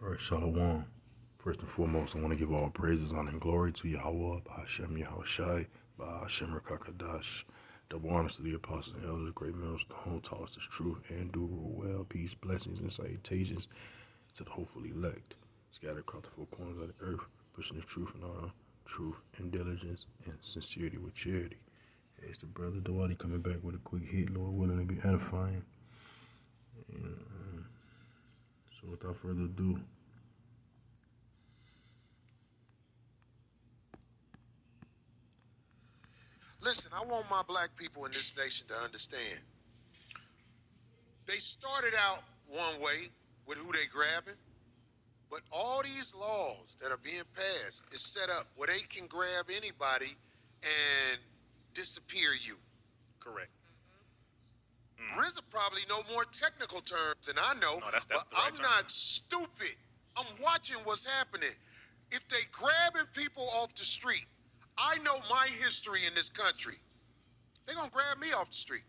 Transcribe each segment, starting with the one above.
All right, Shalom. First and foremost, I want to give all praises, honor, and glory to Yahweh, Hashem Yahushai, Hashem Rakakadash. Double honors to the apostles and elders, great millstone, taught us the truth, and do well, peace, blessings, and salutations to the hopeful elect, scattered across the four corners of the earth, pushing the truth and honor, truth and diligence, and sincerity with charity. Hey, it's the brother Dawadi coming back with a quick hit, Lord willing to be edifying. And, so without further ado, listen, I want my black people in this nation to understand. They started out one way with who they grabbing, but all these laws that are being passed is set up where they can grab anybody and disappear you. Correct. RZA probably know more technical terms than I know, No, that's but the right I'm term. not stupid. I'm watching what's happening. If they grabbing people off the street, I know my history in this country. They're going to grab me off the street.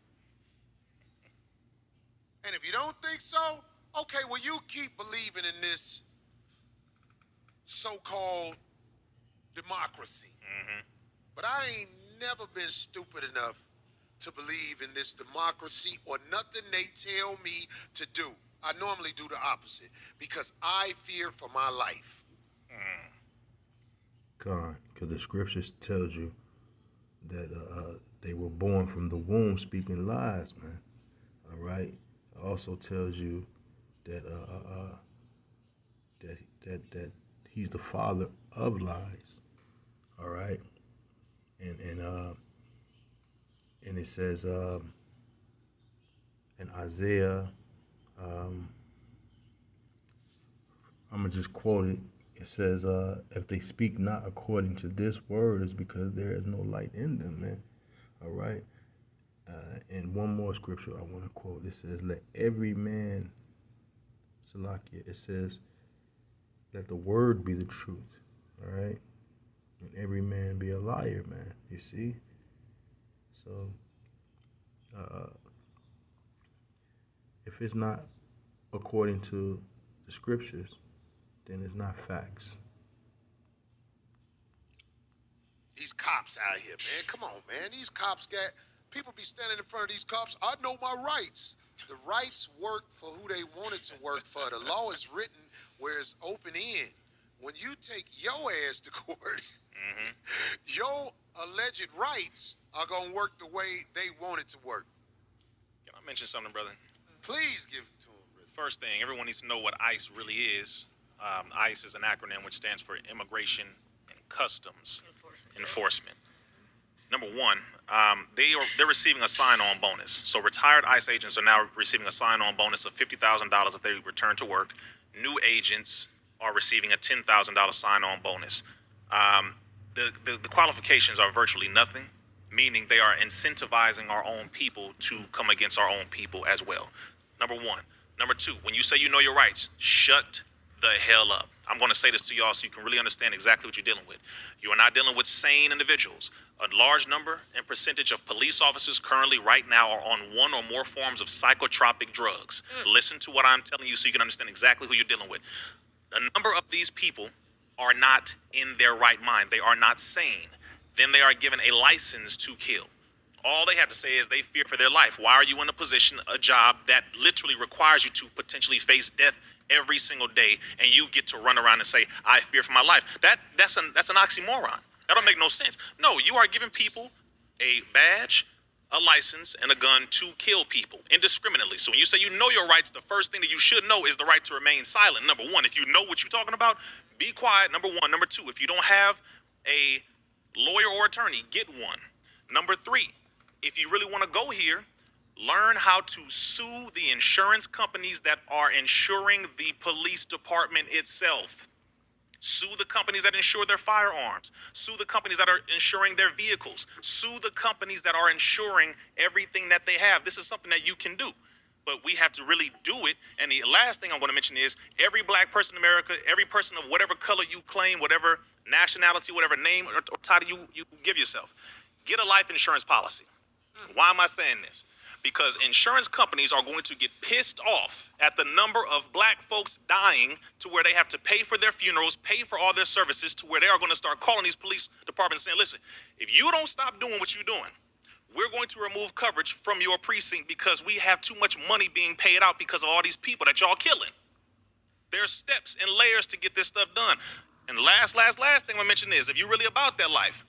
And if you don't think so, okay, well, you keep believing in this so-called democracy. But I ain't never been stupid enough to believe in this democracy or nothing they tell me to do. I normally do the opposite because I fear for my life. because the scriptures tells you that they were born from the womb speaking lies, man. All right. It also tells you that that he's the father of lies. All right. And it says in Isaiah, I'm gonna just quote it. It says, if they speak not according to this word, it's because there is no light in them, man. All right. And one more scripture I want to quote. It says, let every man, Salakia, it says, let the word be the truth. All right. And every man be a liar, man. You see? So, if it's not according to the scriptures, then it's not facts. These cops out here, man. Come on, man. These cops got... People be standing in front of these cops. I know my rights. The rights work for who they want it to work for. The law is written where it's open end. When you take your ass to court, your alleged rights are going to work the way they want it to work. Can I mention something, brother? Please give it to them, brother. First thing, everyone needs to know what ICE really is. ICE is an acronym which stands for Immigration and Customs Enforcement. Number one, they're receiving a sign-on bonus. So retired ICE agents are now receiving a sign-on bonus of $50,000 if they return to work. New agents are receiving a $10,000 sign-on bonus. The qualifications are virtually nothing, meaning they are incentivizing our own people to come against our own people as well. Number one. Number two, when you say you know your rights, shut the hell up. I'm going to say this to y'all so you can really understand exactly what you're dealing with. You are not dealing with sane individuals. A large number and percentage of police officers currently right now are on one or more forms of psychotropic drugs. Listen to what I'm telling you so you can understand exactly who you're dealing with. A number of these people are not in their right mind. They are not sane. Then they are given a license to kill. All they have to say is they fear for their life. Why are you in a position, a job that literally requires you to potentially face death every single day, and you get to run around and say, I fear for my life? That's an oxymoron. That don't make no sense. No, you are giving people a badge, a license, and a gun to kill people indiscriminately. So when you say you know your rights, the first thing that you should know is the right to remain silent. Number one, if you know what you're talking about, be quiet. Number one. Number two, if you don't have a lawyer or attorney, get one. Number three, if you really want to go here, learn how to sue the insurance companies that are insuring the police department itself. Sue the companies that insure their firearms. Sue the companies that are insuring their vehicles. Sue the companies that are insuring everything that they have. This is something that you can do, but we have to really do it. And the last thing I'm going to mention is every black person in America, every person of whatever color you claim, whatever nationality, whatever name or title you give yourself, get a life insurance policy. Why am I saying this? because insurance companies are going to get pissed off at the number of black folks dying to where they have to pay for their funerals, pay for all their services, to where they are going to start calling these police departments saying, listen, if you don't stop doing what you're doing, we're going to remove coverage from your precinct because we have too much money being paid out because of all these people that y'all killing. There's steps and layers to get this stuff done. And last thing I'm gonna mention is, if you're really about that life,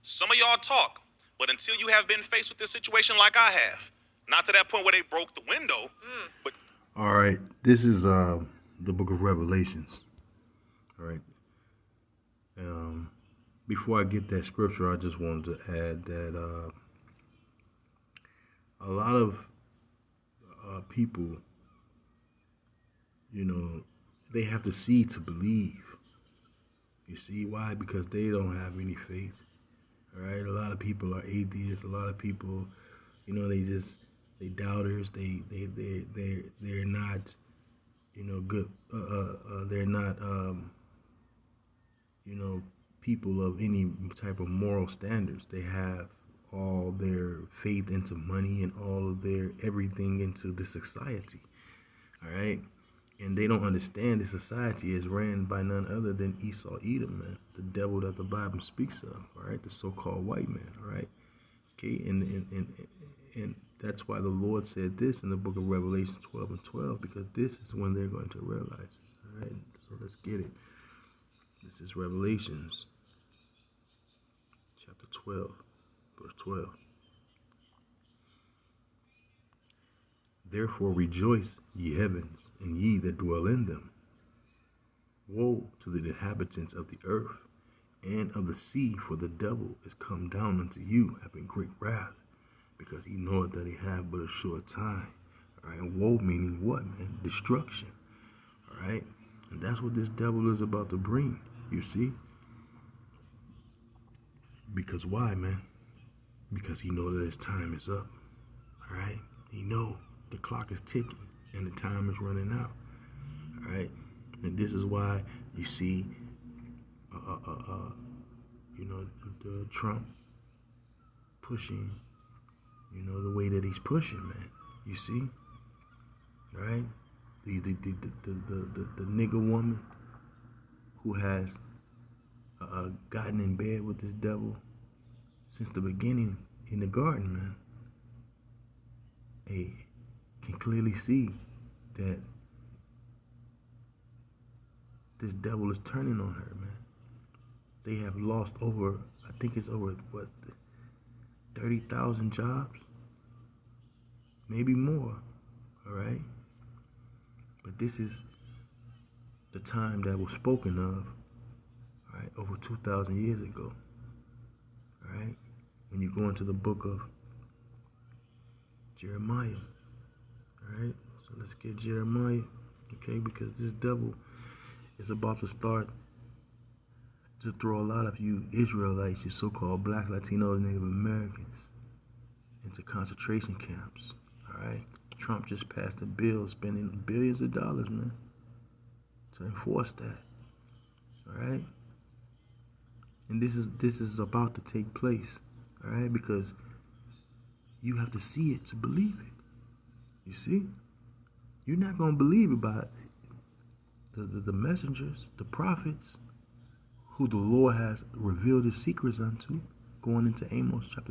some of y'all talk, but until you have been faced with this situation like I have, not to that point where they broke the window, but... All right, this is the book of Revelations. All right. Before I get that scripture, I just wanted to add that a lot of people, you know, they have to see to believe. You see why? Because they don't have any faith. All right, a lot of people are atheists. A lot of people, you know, they doubters. They're not, you know, good. They're not, you know, people of any type of moral standards. They have all their faith into money and all of their everything into the society. All right. And they don't understand the society is ran by none other than Esau Edom, man, the devil that the Bible speaks of, all right, the so-called white man, all right, okay, and that's why the Lord said this in the book of Revelation 12:12, because this is when they're going to realize, all right, so let's get it. This is Revelations chapter 12, verse 12. Therefore rejoice, ye heavens, and ye that dwell in them. Woe to the inhabitants of the earth and of the sea, for the devil is come down unto you, having great wrath, because he knoweth that he hath but a short time. All right, and woe meaning what, man? Destruction. All right, and that's what this devil is about to bring, you see? Because why, man? Because he knows that his time is up. All right, he knows the clock is ticking and the time is running out. All right, and this is why you see, you know, the Trump pushing, you know, the way that he's pushing, man. You see, right? The nigger woman who has gotten in bed with this devil since the beginning in the garden, man. Hey, can clearly see that this devil is turning on her, man. They have lost over, I think it's over, what, 30,000 jobs? Maybe more, all right? But this is the time that was spoken of, all right, over 2,000 years ago, all right? When you go into the book of Jeremiah, all right, so let's get Jeremiah, okay, because this devil is about to start to throw a lot of you Israelites, you so-called blacks, Latinos, Native Americans, into concentration camps, all right? Trump just passed a bill spending billions of dollars, man, to enforce that, all right? And this is about to take place, all right, because you have to see it to believe it. You see? You're not going to believe about the messengers, the prophets, who the Lord has revealed his secrets unto, going into Amos chapter